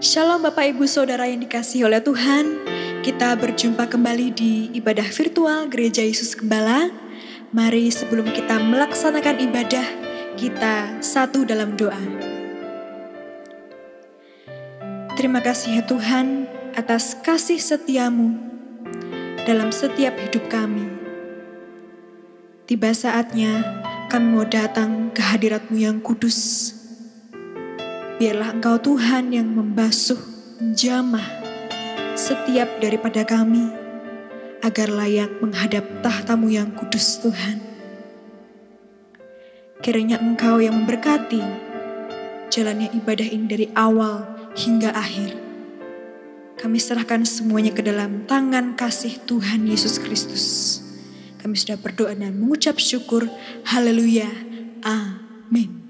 Shalom Bapak Ibu Saudara yang dikasihi oleh Tuhan. Kita berjumpa kembali di ibadah virtual Gereja Yesus Gembala. Mari sebelum kita melaksanakan ibadah, kita satu dalam doa. Terima kasih ya Tuhan atas kasih setiamu dalam setiap hidup kami. Tiba saatnya kami mau datang ke hadirat-Mu yang kudus. Biarlah Engkau Tuhan yang membasuh, menjamah setiap daripada kami, agar layak menghadap tahta-Mu yang kudus Tuhan. Kiranya Engkau yang memberkati jalannya ibadah ini dari awal hingga akhir. Kami serahkan semuanya ke dalam tangan kasih Tuhan Yesus Kristus. Kami sudah berdoa dan mengucap syukur. Haleluya. Amin.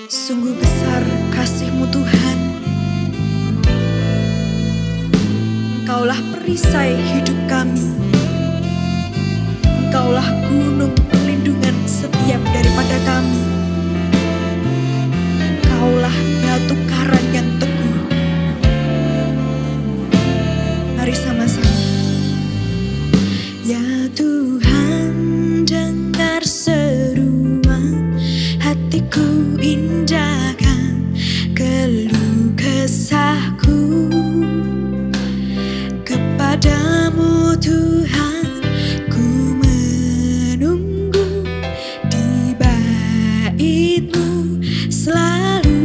Sungguh besar kasih-Mu Tuhan. Engkaulah perisai hidup kami. Engkaulah gunung perlindungan setiap daripada kami. Engkaulah batu karang yang teguh. Mari sama-sama. Ya Tuhan, dengar seruan hatiku, indahkan keluh kesahku. Kepadamu Tuhan, ku menunggu di bait-Mu selalu.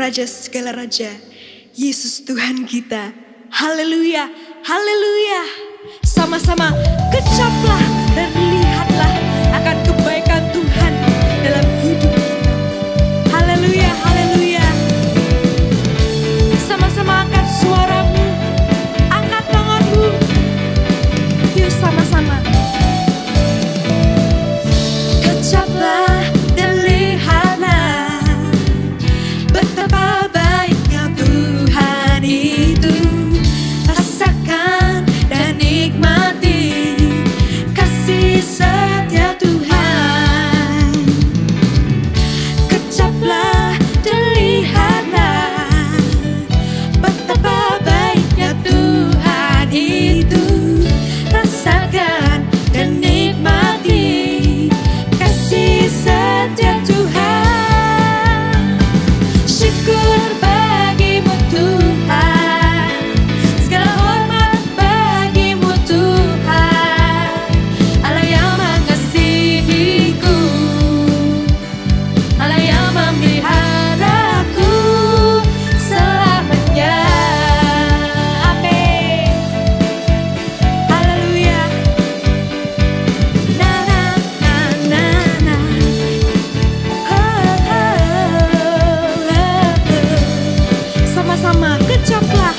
Raja segala raja, Yesus Tuhan kita. Haleluya, haleluya. Sama-sama kecaplah dan lihatlah akan kebaikan Tuhan dalam hidup kita. Haleluya, haleluya. Sama-sama angkat suaramu, angkat tanganmu. Yuk sama-sama. Kecaplah dan lihatlah betapa baiknya Tuhan itu. Rasakan dan nikmati kasih setia Tuhan. Kecaplah dan lihatlah betapa baiknya Tuhan itu. Rasakan dan nikmati kasih setia Tuhan. Syukur bagimu Tuhan, segala hormat bagimu Tuhan. Allah yang mengasihiku, Allah yang memeliharaku selamanya. Amin. Haleluya. Na na na na na. Sama-sama kecaplah.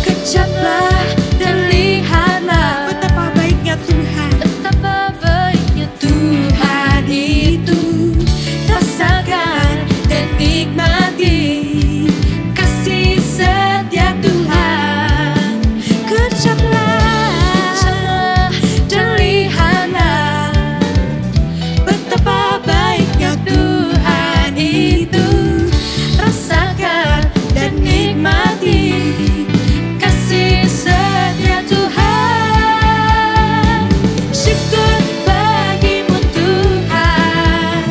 Kecaplah dan lihatlah betapa baiknya Tuhan. Betapa baiknya Tuhan itu. Rasakan dan nikmati kasih setia Tuhan. Kecaplah dan lihatlah betapa baiknya Tuhan itu. Rasakan dan nikmati kasih setia Tuhan. Syukur bagimu Tuhan,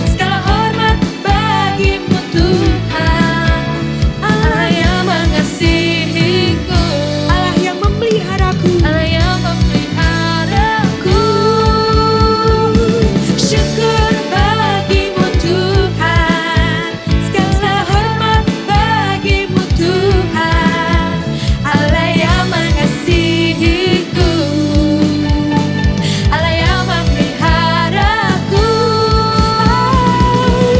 segala hormat bagimu Tuhan. Allah yang mengasihiku, Allah yang memeliharaku, Allah yang memeliharaku. Syukur bagimu Tuhan, segala hormat bagimu Tuhan. Allah yang mengasihiku, Allah yang memeliharaku.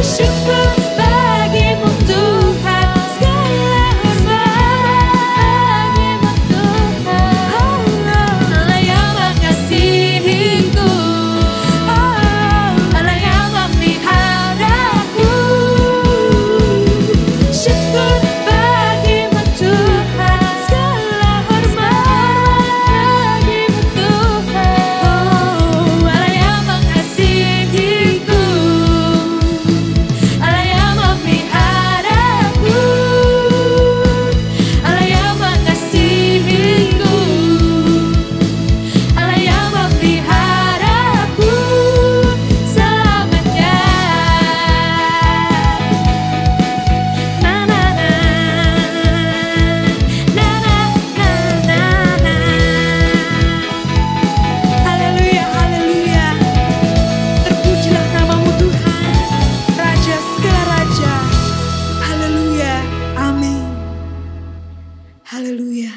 Syukur bagimu Tuhan, segala hormat bagimu Tuhan. Allah yang mengasihiku, Allah yang memeliharaku. Syukur bagimu Tuhan, segala hormat bagimu Tuhan. Allah yang mengasihiku, Allah yang memeliharaku. Allah yang mengasihiku, Allah yang memeliharaku selamanya. Na na na na na na na. Haleluya, haleluya. Terpujilah namamu Tuhan, Raja segala raja. Haleluya, amin. Haleluya.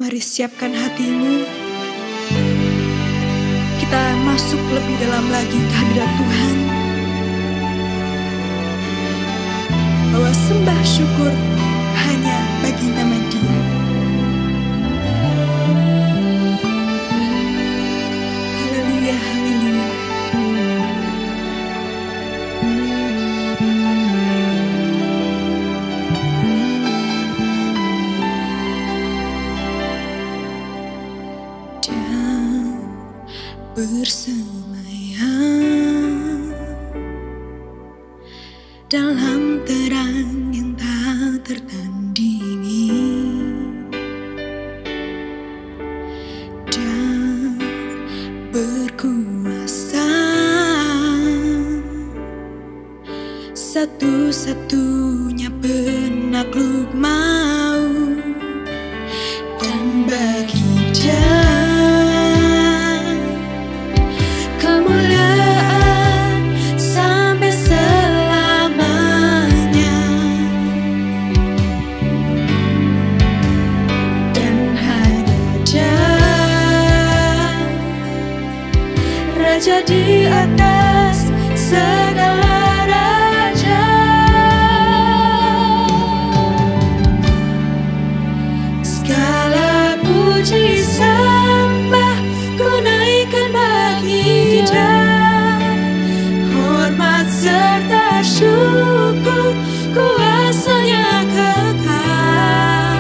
Mari siapkan hatimu. Kita masuk lebih dalam lagi ke hadirat Tuhan. Bawa sembah syukur hanya bagi nama Dia. Haleluya, haleluya. Dan bersemayam dalam terang yang tak tertandingi, dan berkuasa satu-satunya penakluk maut. Dan bagi Dia kemuliaan sampai Raja di atas segala raja. Segala puji sembah ku naikkan bagi Dia, hormat serta syukur kuasanya kekal.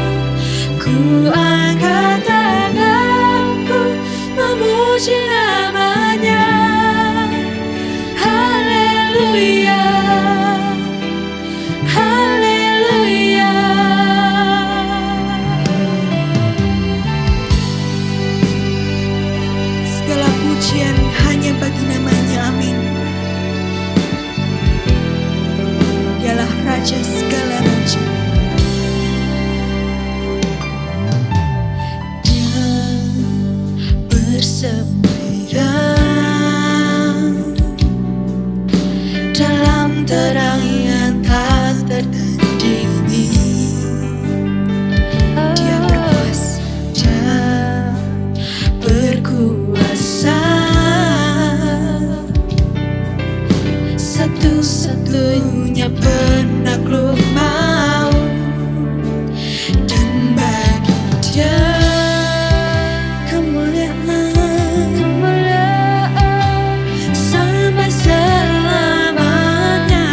Ku angkat tanganku memuji namanya. Haleluya, haleluya. Segala pujian hanya bagi namanya, amin. Dialah Raja segala raja. Dia bersemayam dalam terang yang tak tertandingi. Dia berkuasa, Dia berkuasa, satu-satunya penakluk maut. Dan bagi Dia kemuliaan sampai selamanya.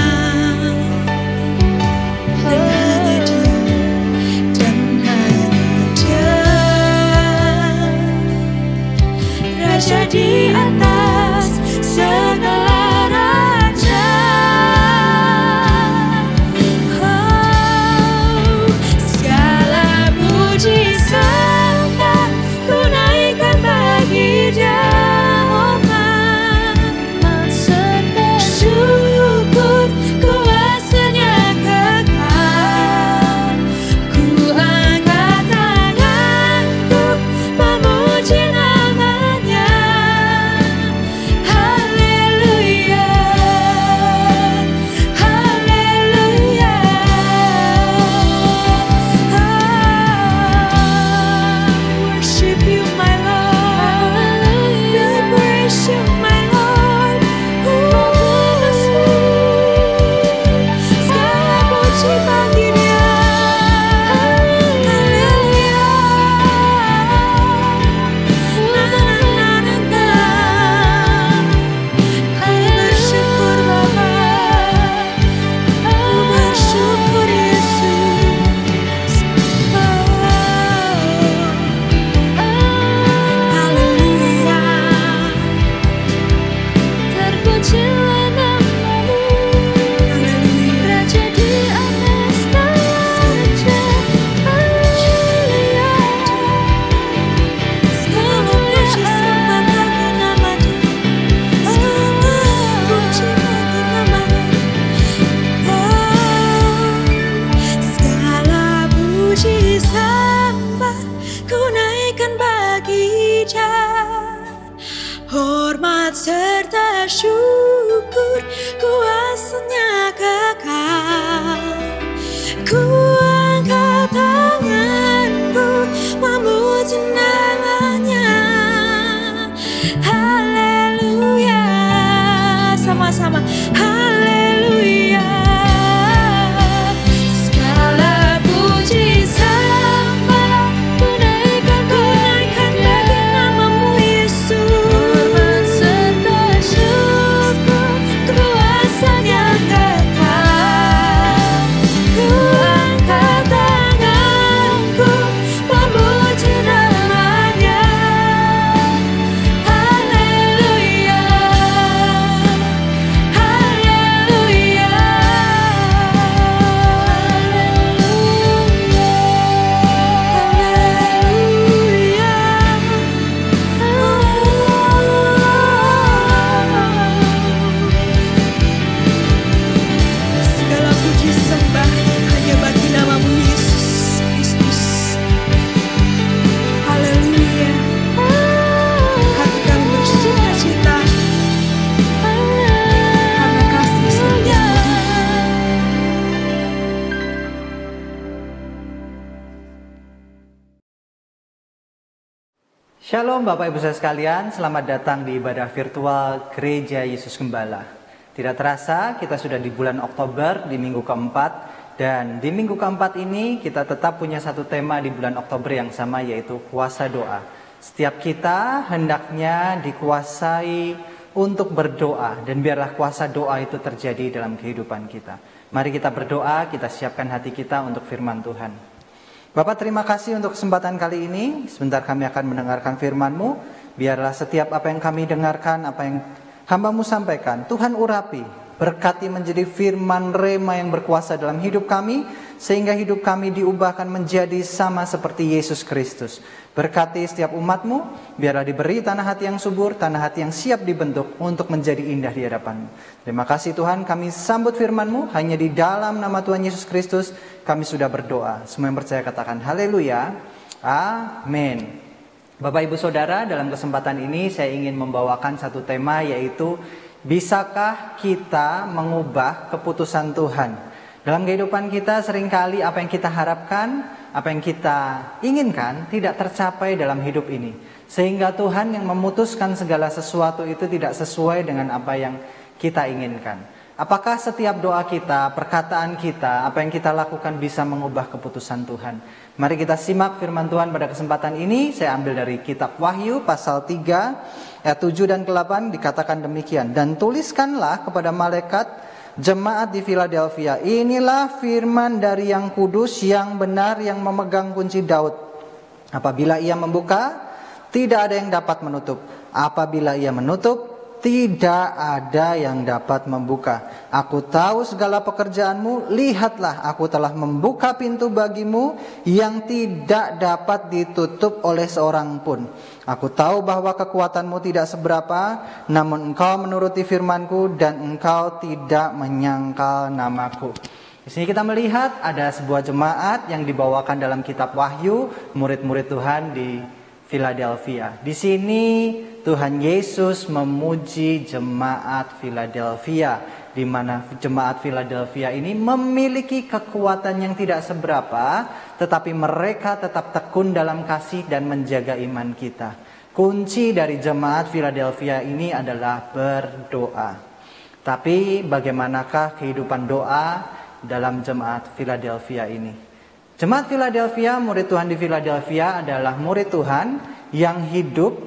Dan hanya Dia, Raja di atas segala raja. Segala puji sembah ku naikkan bagi Dia, hormat serta syukur kuasanya kekal. Ku angkat tanganku memuji namanya. Haleluya, haleluya. Worship you, my Lord. We praise you, my Lord. Segala puji bagi Dia. Haleluya. Ku bersyukur Bapa, ku bersyukur Yesus. Haleluya. Terpujilah nama-Mu, Raja di atas segala raja. Haleluya. Segala puji sembah bagi nama-Mu, segala puji bagi nama-Mu. Segala puji sembah ku naikkan bagi Dia, hormat serta syukur kuasanya kekal. Ku angkat tanganku memuji namanya. Haleluya. Sama-sama. Haleluya. Segala puji sembah ku naikkan bagi nama-Mu, Yesus. Hormat serta syukur kuasanya kekal. Shalom Bapak Ibu Saudara sekalian, selamat datang di ibadah virtual Gereja Yesus Gembala. Tidak terasa kita sudah di bulan Oktober, di minggu keempat. Dan di minggu keempat ini kita tetap punya satu tema di bulan Oktober yang sama, yaitu kuasa doa. Setiap kita hendaknya dikuasai untuk berdoa, dan biarlah kuasa doa itu terjadi dalam kehidupan kita. Mari kita berdoa, kita siapkan hati kita untuk firman Tuhan. Bapak, terima kasih untuk kesempatan kali ini. Sebentar kami akan mendengarkan firman-Mu. Biarlah setiap apa yang kami dengarkan, apa yang hamba-Mu sampaikan, Tuhan urapi, berkati menjadi firman rema yang berkuasa dalam hidup kami, sehingga hidup kami diubahkan menjadi sama seperti Yesus Kristus. Berkati setiap umat-Mu, biarlah diberi tanah hati yang subur, tanah hati yang siap dibentuk untuk menjadi indah di hadapan-Mu. Terima kasih Tuhan, kami sambut firman-Mu, hanya di dalam nama Tuhan Yesus Kristus kami sudah berdoa. Semua yang percaya katakan haleluya, amin. Bapak Ibu Saudara, dalam kesempatan ini saya ingin membawakan satu tema, yaitu bisakah kita mengubah keputusan Tuhan? Dalam kehidupan kita seringkali apa yang kita harapkan, apa yang kita inginkan tidak tercapai dalam hidup ini. Sehingga Tuhan yang memutuskan segala sesuatu itu tidak sesuai dengan apa yang kita inginkan. Apakah setiap doa kita, perkataan kita, apa yang kita lakukan bisa mengubah keputusan Tuhan? Mari kita simak firman Tuhan pada kesempatan ini. Saya ambil dari kitab Wahyu pasal 3 ayat 7 dan 8, dikatakan demikian. Dan tuliskanlah kepada malaikat jemaat di Philadelphia, inilah firman dari yang kudus, yang benar, yang memegang kunci Daud. Apabila ia membuka, tidak ada yang dapat menutup. Apabila ia menutup, tidak ada yang dapat membuka. Aku tahu segala pekerjaanmu. Lihatlah, aku telah membuka pintu bagimu yang tidak dapat ditutup oleh seorang pun. Aku tahu bahwa kekuatanmu tidak seberapa, namun engkau menuruti firmanku dan engkau tidak menyangkal namaku. Di sini kita melihat ada sebuah jemaat yang dibawakan dalam kitab Wahyu, murid-murid Tuhan di Philadelphia. Di sini Tuhan Yesus memuji jemaat Philadelphia, di mana jemaat Philadelphia ini memiliki kekuatan yang tidak seberapa, tetapi mereka tetap tekun dalam kasih dan menjaga iman kita. Kunci dari jemaat Philadelphia ini adalah berdoa. Tapi bagaimanakah kehidupan doa dalam jemaat Philadelphia ini? Jemaat Philadelphia, murid Tuhan di Philadelphia adalah murid Tuhan yang hidup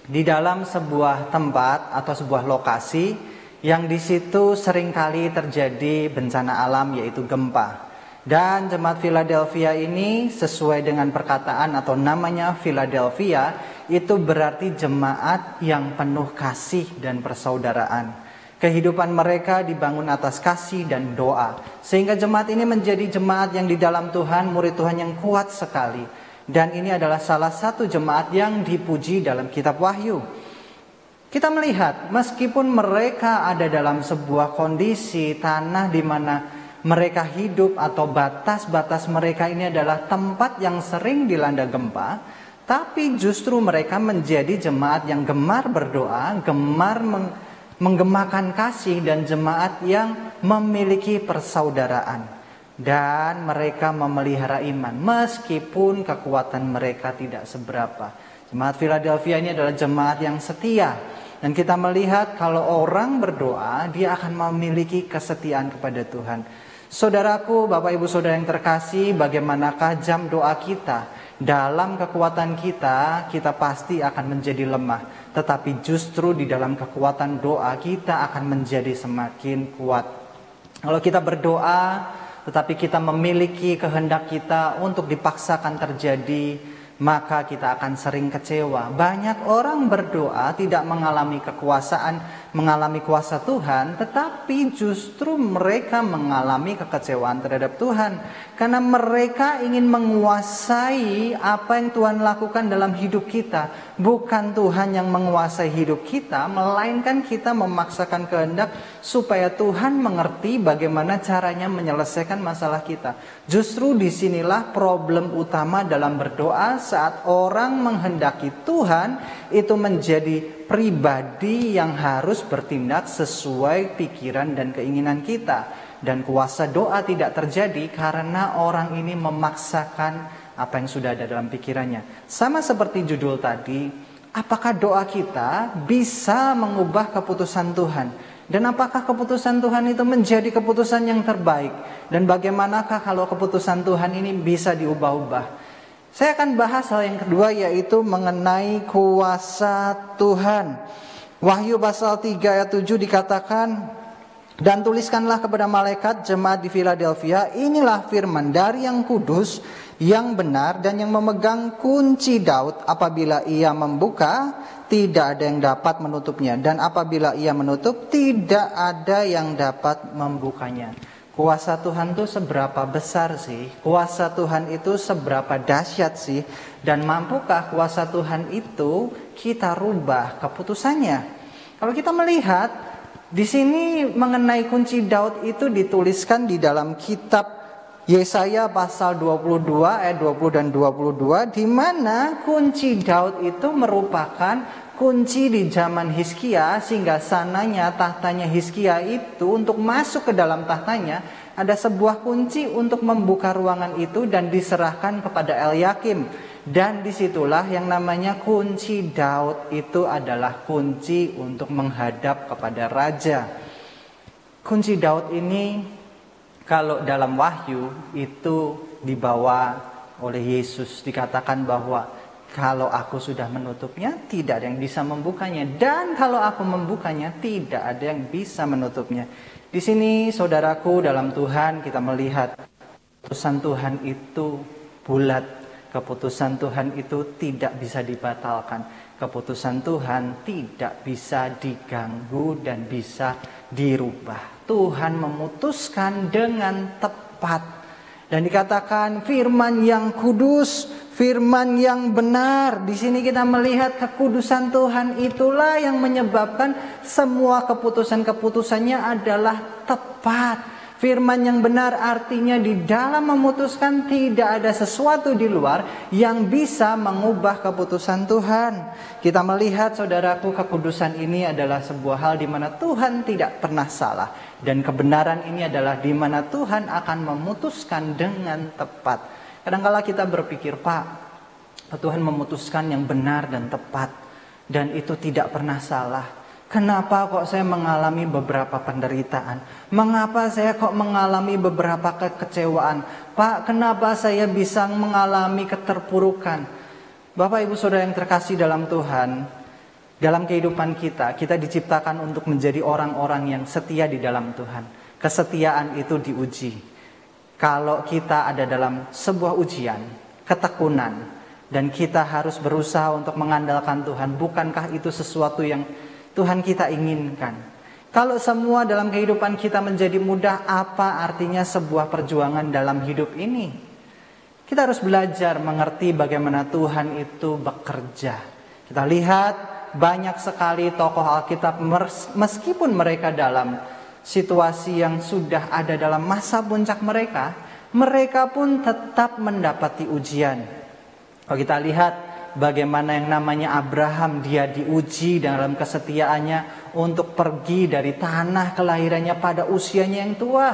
di dalam sebuah tempat atau sebuah lokasi yang di situ seringkali terjadi bencana alam, yaitu gempa. Dan jemaat Philadelphia ini sesuai dengan perkataan atau namanya Philadelphia, itu berarti jemaat yang penuh kasih dan persaudaraan. Kehidupan mereka dibangun atas kasih dan doa. Sehingga jemaat ini menjadi jemaat yang di dalam Tuhan, murid Tuhan yang kuat sekali. Dan ini adalah salah satu jemaat yang dipuji dalam kitab Wahyu. Kita melihat meskipun mereka ada dalam sebuah kondisi tanah di mana mereka hidup, atau batas-batas mereka ini adalah tempat yang sering dilanda gempa, tapi justru mereka menjadi jemaat yang gemar berdoa, gemar menggemakan kasih, dan jemaat yang memiliki persaudaraan. Dan mereka memelihara iman meskipun kekuatan mereka tidak seberapa. Jemaat Philadelphia ini adalah jemaat yang setia. Dan kita melihat kalau orang berdoa, dia akan memiliki kesetiaan kepada Tuhan. Saudaraku, Bapak Ibu Saudara yang terkasih, bagaimanakah jam doa kita? Dalam kekuatan kita pasti akan menjadi lemah. Tetapi justru di dalam kekuatan doa kita akan menjadi semakin kuat. Kalau kita berdoa, tetapi kita memiliki kehendak kita untuk dipaksakan terjadi, maka kita akan sering kecewa. Banyak orang berdoa tidak mengalami kekuasaan, mengalami kuasa Tuhan, tetapi justru mereka mengalami kekecewaan terhadap Tuhan. Karena mereka ingin menguasai apa yang Tuhan lakukan dalam hidup kita. Bukan Tuhan yang menguasai hidup kita, melainkan kita memaksakan kehendak supaya Tuhan mengerti bagaimana caranya menyelesaikan masalah kita. Justru disinilah problem utama dalam berdoa, saat orang menghendaki Tuhan itu menjadi pribadi yang harus bertindak sesuai pikiran dan keinginan kita. Dan kuasa doa tidak terjadi karena orang ini memaksakan apa yang sudah ada dalam pikirannya. Sama seperti judul tadi, apakah doa kita bisa mengubah keputusan Tuhan? Dan apakah keputusan Tuhan itu menjadi keputusan yang terbaik? Dan bagaimanakah kalau keputusan Tuhan ini bisa diubah-ubah? Saya akan bahas hal yang kedua, yaitu mengenai kuasa Tuhan. Wahyu pasal 3 ayat 7 dikatakan, dan tuliskanlah kepada malaikat jemaat di Philadelphia, inilah firman dari yang kudus, yang benar dan yang memegang kunci Daud. Apabila ia membuka, tidak ada yang dapat menutupnya, dan apabila ia menutup, tidak ada yang dapat membukanya. Kuasa Tuhan itu seberapa besar sih? Kuasa Tuhan itu seberapa dahsyat sih? Dan mampukah kuasa Tuhan itu kita rubah keputusannya? Kalau kita melihat di sini mengenai kunci Daud itu dituliskan di dalam kitab Yesaya pasal 22 ayat 20 dan 22, di mana kunci Daud itu merupakan kunci di zaman Hizkia, sehingga sananya tahtanya Hizkia itu untuk masuk ke dalam tahtanya ada sebuah kunci untuk membuka ruangan itu dan diserahkan kepada Elyakim. Dan disitulah yang namanya kunci Daud itu adalah kunci untuk menghadap kepada raja. Kunci Daud ini kalau dalam Wahyu itu dibawa oleh Yesus, dikatakan bahwa kalau aku sudah menutupnya, tidak ada yang bisa membukanya. Dan kalau aku membukanya, tidak ada yang bisa menutupnya. Di sini saudaraku dalam Tuhan, kita melihat keputusan Tuhan itu bulat. Keputusan Tuhan itu tidak bisa dibatalkan. Keputusan Tuhan tidak bisa diganggu dan bisa dirubah. Tuhan memutuskan dengan tepat. Dan dikatakan firman yang kudus, firman yang benar. Di sini kita melihat kekudusan Tuhan itulah yang menyebabkan semua keputusan-keputusannya adalah tepat. Firman yang benar artinya di dalam memutuskan tidak ada sesuatu di luar yang bisa mengubah keputusan Tuhan. Kita melihat saudaraku, kekudusan ini adalah sebuah hal di mana Tuhan tidak pernah salah. Dan kebenaran ini adalah di mana Tuhan akan memutuskan dengan tepat. Kadang-kala kita berpikir, Pak, Tuhan memutuskan yang benar dan tepat. Dan itu tidak pernah salah. Kenapa kok saya mengalami beberapa penderitaan? Mengapa saya kok mengalami beberapa kekecewaan? Pak, kenapa saya bisa mengalami keterpurukan? Bapak, Ibu, Saudara yang terkasih dalam Tuhan, dalam kehidupan kita diciptakan untuk menjadi orang-orang yang setia di dalam Tuhan. Kesetiaan itu diuji. Kalau kita ada dalam sebuah ujian, ketekunan, dan kita harus berusaha untuk mengandalkan Tuhan, bukankah itu sesuatu yang Tuhan kita inginkan? Kalau semua dalam kehidupan kita menjadi mudah, apa artinya sebuah perjuangan dalam hidup ini? Kita harus belajar mengerti bagaimana Tuhan itu bekerja. Kita lihat banyak sekali tokoh Alkitab, meskipun mereka dalam situasi yang sudah ada dalam masa puncak mereka, mereka pun tetap mendapati ujian. Kalau kita lihat bagaimana yang namanya Abraham, dia diuji dalam kesetiaannya untuk pergi dari tanah kelahirannya pada usianya yang tua.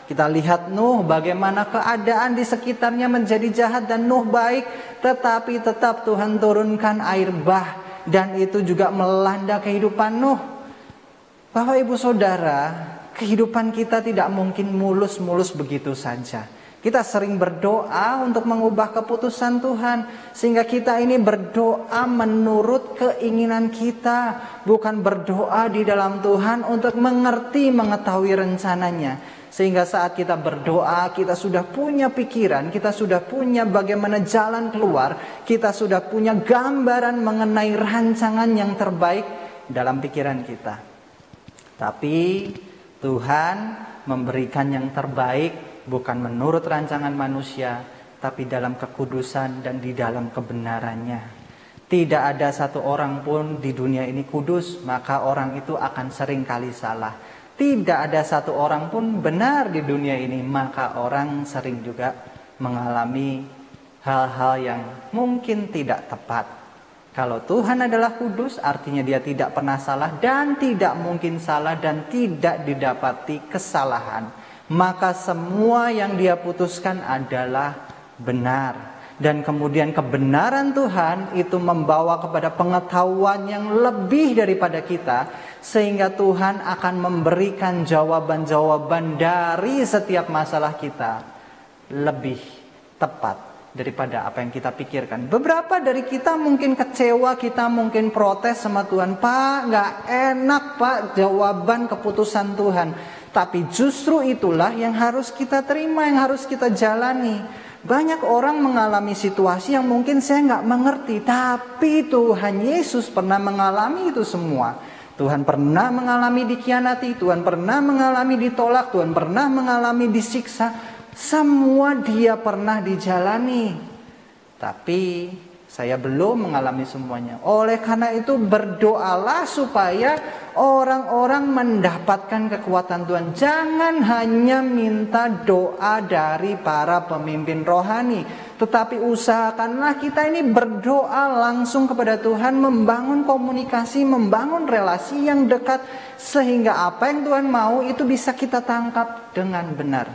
Kita lihat Nuh, bagaimana keadaan di sekitarnya menjadi jahat dan Nuh baik, tetapi tetap Tuhan turunkan air bah, dan itu juga melanda kehidupan Nuh. Bapak, Ibu, Saudara, kehidupan kita tidak mungkin mulus-mulus begitu saja. Kita sering berdoa untuk mengubah keputusan Tuhan, sehingga kita ini berdoa menurut keinginan kita, bukan berdoa di dalam Tuhan untuk mengetahui rencananya. Sehingga saat kita berdoa, kita sudah punya pikiran, kita sudah punya bagaimana jalan keluar, kita sudah punya gambaran mengenai rancangan yang terbaik dalam pikiran kita. Tapi Tuhan memberikan yang terbaik bukan menurut rancangan manusia, tapi dalam kekudusan dan di dalam kebenarannya. Tidak ada satu orang pun di dunia ini kudus, maka orang itu akan sering kali salah. Tidak ada satu orang pun benar di dunia ini, maka orang sering juga mengalami hal-hal yang mungkin tidak tepat. Kalau Tuhan adalah kudus, artinya Dia tidak pernah salah dan tidak mungkin salah dan tidak didapati kesalahan. Maka semua yang Dia putuskan adalah benar. dan kemudian kebenaran Tuhan itu membawa kepada pengetahuan yang lebih daripada kita, sehingga Tuhan akan memberikan jawaban-jawaban dari setiap masalah kita lebih tepat daripada apa yang kita pikirkan. Beberapa dari kita mungkin kecewa, kita mungkin protes sama Tuhan, Pak, gak enak Pak jawaban keputusan Tuhan. Tapi justru itulah yang harus kita terima, yang harus kita jalani. Banyak orang mengalami situasi yang mungkin saya nggak mengerti, tapi Tuhan Yesus pernah mengalami itu semua. Tuhan pernah mengalami dikhianati, Tuhan pernah mengalami ditolak, Tuhan pernah mengalami disiksa. Semua dia pernah dijalani. Tapi saya belum mengalami semuanya. Oleh karena itu berdoalah supaya orang-orang mendapatkan kekuatan Tuhan. Jangan hanya minta doa dari para pemimpin rohani, tetapi usahakanlah kita ini berdoa langsung kepada Tuhan, membangun komunikasi, membangun relasi yang dekat, sehingga apa yang Tuhan mau itu bisa kita tangkap dengan benar.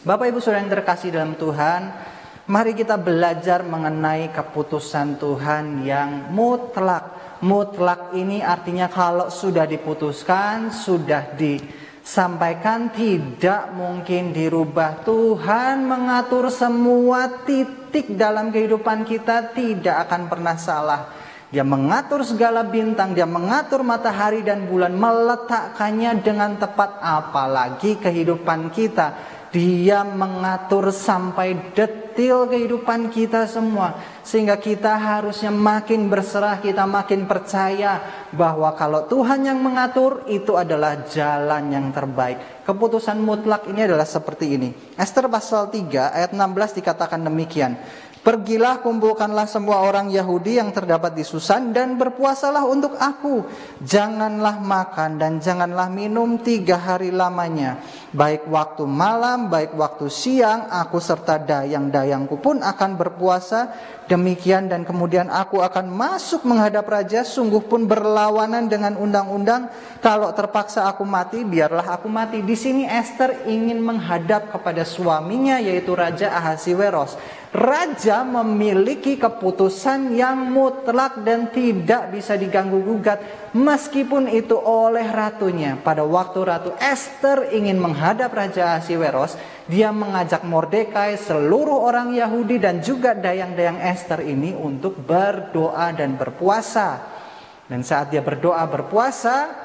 Bapak Ibu Saudara yang terkasih dalam Tuhan, mari kita belajar mengenai keputusan Tuhan yang mutlak. Mutlak ini artinya kalau sudah diputuskan, sudah disampaikan, tidak mungkin dirubah. Tuhan mengatur semua titik dalam kehidupan kita, tidak akan pernah salah. Dia mengatur segala bintang, dia mengatur matahari dan bulan, meletakkannya dengan tepat. Apalagi kehidupan kita, dia mengatur sampai detil kehidupan kita semua. Sehingga kita harusnya makin berserah, kita makin percaya bahwa kalau Tuhan yang mengatur, itu adalah jalan yang terbaik. Keputusan mutlak ini adalah seperti ini. Ester pasal 3 ayat 16 dikatakan demikian. Pergilah, kumpulkanlah semua orang Yahudi yang terdapat di Susan dan berpuasalah untuk aku. Janganlah makan dan janganlah minum 3 hari lamanya. Baik waktu malam, baik waktu siang, aku serta dayang-dayangku pun akan berpuasa. Demikian dan kemudian aku akan masuk menghadap raja, sungguh pun berlawanan dengan undang-undang. Kalau terpaksa aku mati, biarlah aku mati. Di sini Ester ingin menghadap kepada suaminya, yaitu Raja Ahasiweros. Raja memiliki keputusan yang mutlak dan tidak bisa diganggu-gugat, meskipun itu oleh ratunya. Pada waktu Ratu Ester ingin menghadap Raja Ahasiweros, dia mengajak Mordekai, seluruh orang Yahudi dan juga dayang-dayang Ester ini untuk berdoa dan berpuasa. Dan saat dia berdoa berpuasa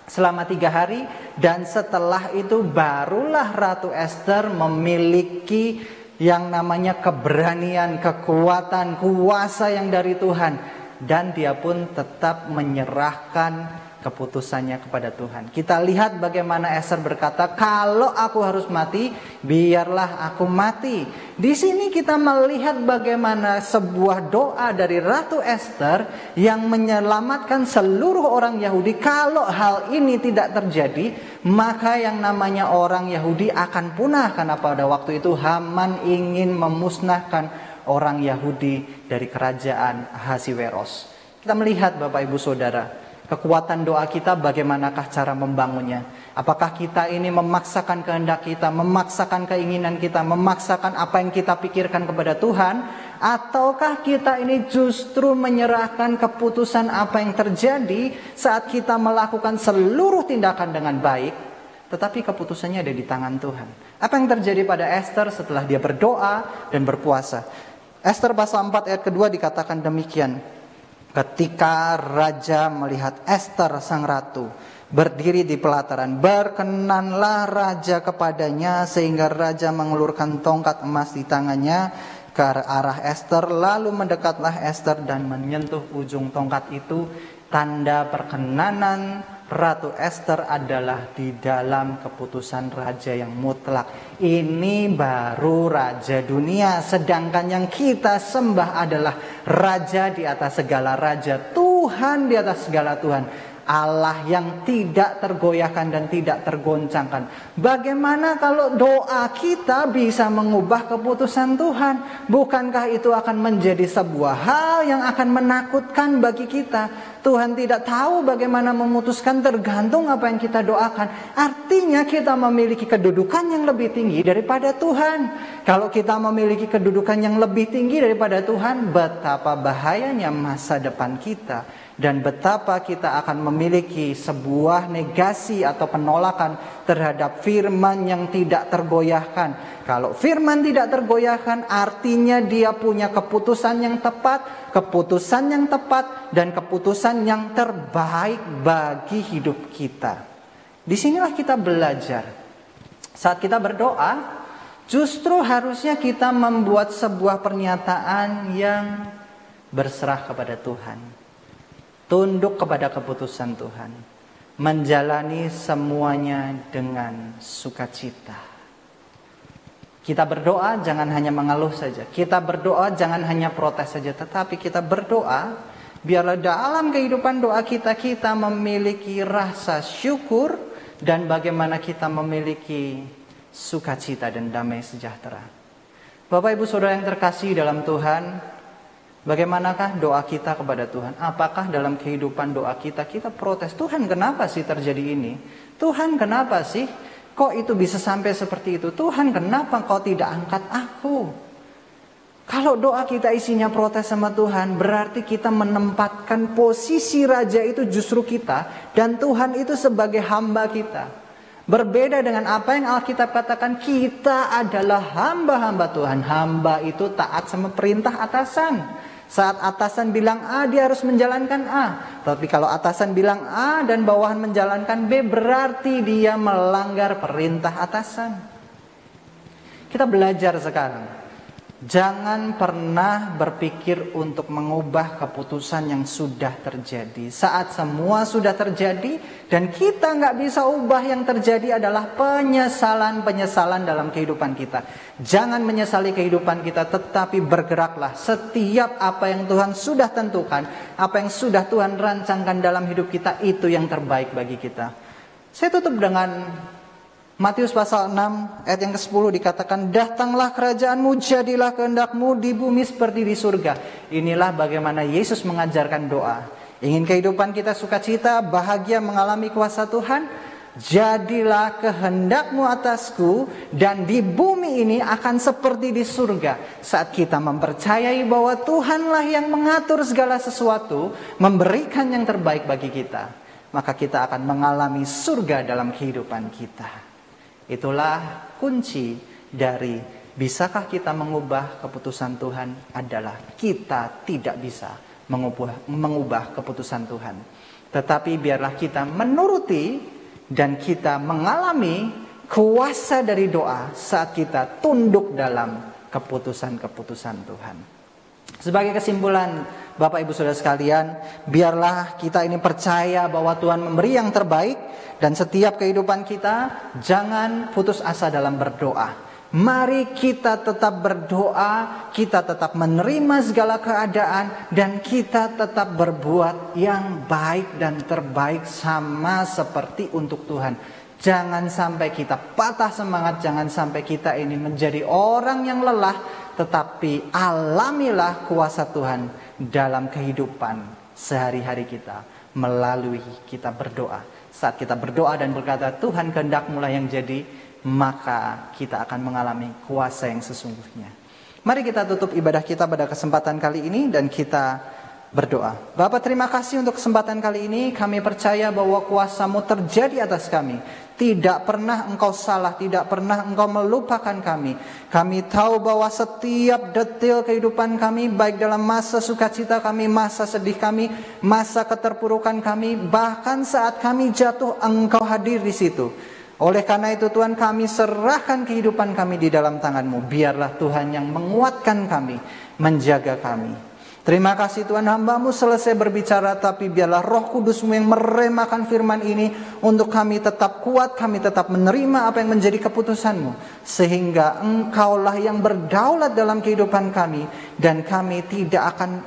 selama 3 hari, dan setelah itu barulah Ratu Ester memiliki yang namanya keberanian, kekuatan, kuasa yang dari Tuhan. Dan dia pun tetap menyerahkan keputusannya kepada Tuhan. Kita lihat bagaimana Ester berkata, kalau aku harus mati, biarlah aku mati. Di sini kita melihat bagaimana sebuah doa dari Ratu Ester yang menyelamatkan seluruh orang Yahudi. Kalau hal ini tidak terjadi, maka yang namanya orang Yahudi akan punah. Karena pada waktu itu Haman ingin memusnahkan orang Yahudi dari kerajaan Ahasiweros. Kita melihat Bapak Ibu Saudara, kekuatan doa kita bagaimanakah cara membangunnya? Apakah kita ini memaksakan kehendak kita, memaksakan keinginan kita, memaksakan apa yang kita pikirkan kepada Tuhan? Ataukah kita ini justru menyerahkan keputusan apa yang terjadi saat kita melakukan seluruh tindakan dengan baik, tetapi keputusannya ada di tangan Tuhan? Apa yang terjadi pada Ester setelah dia berdoa dan berpuasa? Ester pasal 4 ayat kedua dikatakan demikian. Ketika raja melihat Ester sang ratu berdiri di pelataran, berkenanlah raja kepadanya, sehingga raja mengulurkan tongkat emas di tangannya ke arah Ester. Lalu mendekatlah Ester dan menyentuh ujung tongkat itu. Tanda perkenanan Ratu Ester adalah di dalam keputusan raja yang mutlak. Ini baru raja dunia, sedangkan yang kita sembah adalah raja di atas segala raja, Tuhan di atas segala Tuhan, Allah yang tidak tergoyahkan dan tidak tergoncangkan. Bagaimana kalau doa kita bisa mengubah keputusan Tuhan? Bukankah itu akan menjadi sebuah hal yang akan menakutkan bagi kita? Tuhan tidak tahu bagaimana memutuskan, tergantung apa yang kita doakan. Artinya kita memiliki kedudukan yang lebih tinggi daripada Tuhan. Kalau kita memiliki kedudukan yang lebih tinggi daripada Tuhan, betapa bahayanya masa depan kita. Dan betapa kita akan memiliki sebuah negasi atau penolakan terhadap firman yang tidak tergoyahkan. Kalau firman tidak tergoyahkan, artinya dia punya keputusan yang tepat, dan keputusan yang terbaik bagi hidup kita. Disinilah kita belajar. Saat kita berdoa, justru harusnya kita membuat sebuah pernyataan yang berserah kepada Tuhan. Tunduk kepada keputusan Tuhan. Menjalani semuanya dengan sukacita. Kita berdoa jangan hanya mengeluh saja. Kita berdoa jangan hanya protes saja. Tetapi kita berdoa, biarlah dalam kehidupan doa kita memiliki rasa syukur. Dan bagaimana kita memiliki sukacita dan damai sejahtera. Bapak ibu saudara yang terkasih dalam Tuhan, bagaimanakah doa kita kepada Tuhan? Apakah dalam kehidupan doa kita protes, Tuhan kenapa sih terjadi ini? Tuhan kenapa sih kok itu bisa sampai seperti itu? Tuhan kenapa kau tidak angkat aku? Kalau doa kita isinya protes sama Tuhan, berarti kita menempatkan posisi raja itu justru kita, dan Tuhan itu sebagai hamba kita. Berbeda dengan apa yang Alkitab katakan, kita adalah hamba-hamba Tuhan. Hamba itu taat sama perintah atasan. Saat atasan bilang A, dia harus menjalankan A. Tapi kalau atasan bilang A dan bawahan menjalankan B, berarti dia melanggar perintah atasan. Kita belajar sekarang. Jangan pernah berpikir untuk mengubah keputusan yang sudah terjadi. Saat semua sudah terjadi dan kita nggak bisa ubah, yang terjadi adalah penyesalan dalam kehidupan kita. Jangan menyesali kehidupan kita, tetapi bergeraklah. Setiap apa yang Tuhan sudah tentukan, apa yang sudah Tuhan rancangkan dalam hidup kita, itu yang terbaik bagi kita. Saya tutup dengan Matius pasal 6 ayat yang ke-10 dikatakan, datanglah kerajaanmu, jadilah kehendakmu di bumi seperti di surga. Inilah bagaimana Yesus mengajarkan doa. Ingin kehidupan kita sukacita, bahagia, mengalami kuasa Tuhan? Jadilah kehendakmu atasku, dan di bumi ini akan seperti di surga. Saat kita mempercayai bahwa Tuhanlah yang mengatur segala sesuatu, memberikan yang terbaik bagi kita, maka kita akan mengalami surga dalam kehidupan kita. Itulah kunci dari bisakah kita mengubah keputusan Tuhan, adalah kita tidak bisa mengubah keputusan Tuhan. Tetapi biarlah kita menuruti dan kita mengalami kuasa dari doa saat kita tunduk dalam keputusan-keputusan Tuhan. Sebagai kesimpulan, Bapak Ibu Saudara sekalian, biarlah kita ini percaya bahwa Tuhan memberi yang terbaik, dan setiap kehidupan kita jangan putus asa dalam berdoa. Mari kita tetap berdoa, kita tetap menerima segala keadaan, dan kita tetap berbuat yang baik dan terbaik sama seperti untuk Tuhan. Jangan sampai kita patah semangat, jangan sampai kita ini menjadi orang yang lelah, tetapi alamilah kuasa Tuhan dalam kehidupan sehari-hari kita melalui kita berdoa. Saat kita berdoa dan berkata, Tuhan kehendak-Mu lah yang jadi, maka kita akan mengalami kuasa yang sesungguhnya. Mari kita tutup ibadah kita pada kesempatan kali ini dan kita berdoa. Bapa, terima kasih untuk kesempatan kali ini. Kami percaya bahwa kuasa-Mu terjadi atas kami. Tidak pernah Engkau salah, tidak pernah Engkau melupakan kami. Kami tahu bahwa setiap detil kehidupan kami, baik dalam masa sukacita kami, masa sedih kami, masa keterpurukan kami, bahkan saat kami jatuh, Engkau hadir di situ. Oleh karena itu Tuhan, kami serahkan kehidupan kami di dalam tangan-Mu. Biarlah Tuhan yang menguatkan kami, menjaga kami. Terima kasih Tuhan, hamba-Mu selesai berbicara, tapi biarlah Roh Kudus-Mu yang meremakan firman ini untuk kami tetap kuat, kami tetap menerima apa yang menjadi keputusan-Mu. Sehingga Engkaulah yang berdaulat dalam kehidupan kami, dan kami tidak akan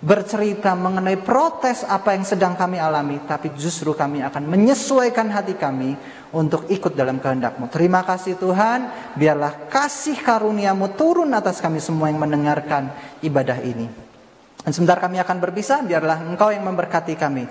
bercerita mengenai protes apa yang sedang kami alami, tapi justru kami akan menyesuaikan hati kami untuk ikut dalam kehendak-Mu. Terima kasih Tuhan, biarlah kasih karunia-Mu turun atas kami semua yang mendengarkan ibadah ini. Dan sebentar kami akan berpisah, biarlah Engkau yang memberkati kami.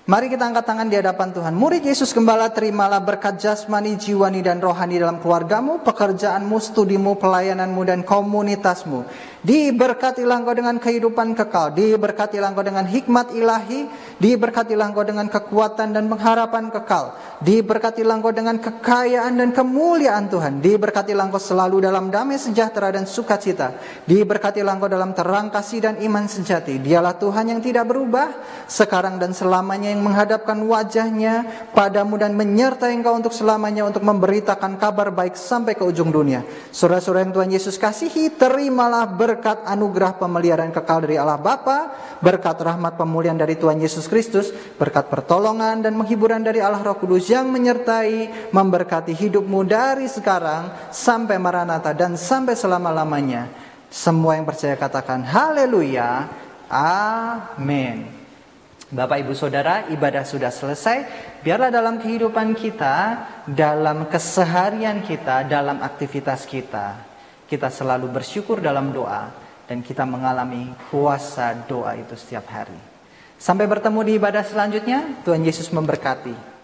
Mari kita angkat tangan di hadapan Tuhan. Murid Yesus Gembala, terimalah berkat jasmani, jiwani, dan rohani dalam keluargamu, pekerjaanmu, studimu, pelayananmu, dan komunitasmu. Diberkatilah engkau dengan kehidupan kekal. Diberkatilah engkau dengan hikmat ilahi. Diberkatilah engkau dengan kekuatan dan pengharapan kekal. Diberkatilah engkau dengan kekayaan dan kemuliaan Tuhan. Diberkatilah engkau selalu dalam damai sejahtera dan sukacita. Diberkatilah engkau dalam terang kasih dan iman sejati. Dialah Tuhan yang tidak berubah, sekarang dan selamanya, yang menghadapkan wajahnya padamu dan menyertai engkau untuk selamanya, untuk memberitakan kabar baik sampai ke ujung dunia. Saudara-saudara yang Tuhan Yesus kasihi, terimalah berkat anugerah pemeliharaan kekal dari Allah Bapa, berkat rahmat pemulihan dari Tuhan Yesus Kristus, berkat pertolongan dan menghiburan dari Allah Roh Kudus yang menyertai, memberkati hidupmu dari sekarang sampai Maranatha dan sampai selama-lamanya. Semua yang percaya katakan haleluya, amin. Bapak Ibu Saudara, ibadah sudah selesai. Biarlah dalam kehidupan kita, dalam keseharian kita, dalam aktivitas kita, kita selalu bersyukur dalam doa, dan kita mengalami kuasa doa itu setiap hari. Sampai bertemu di ibadah selanjutnya. Tuhan Yesus memberkati.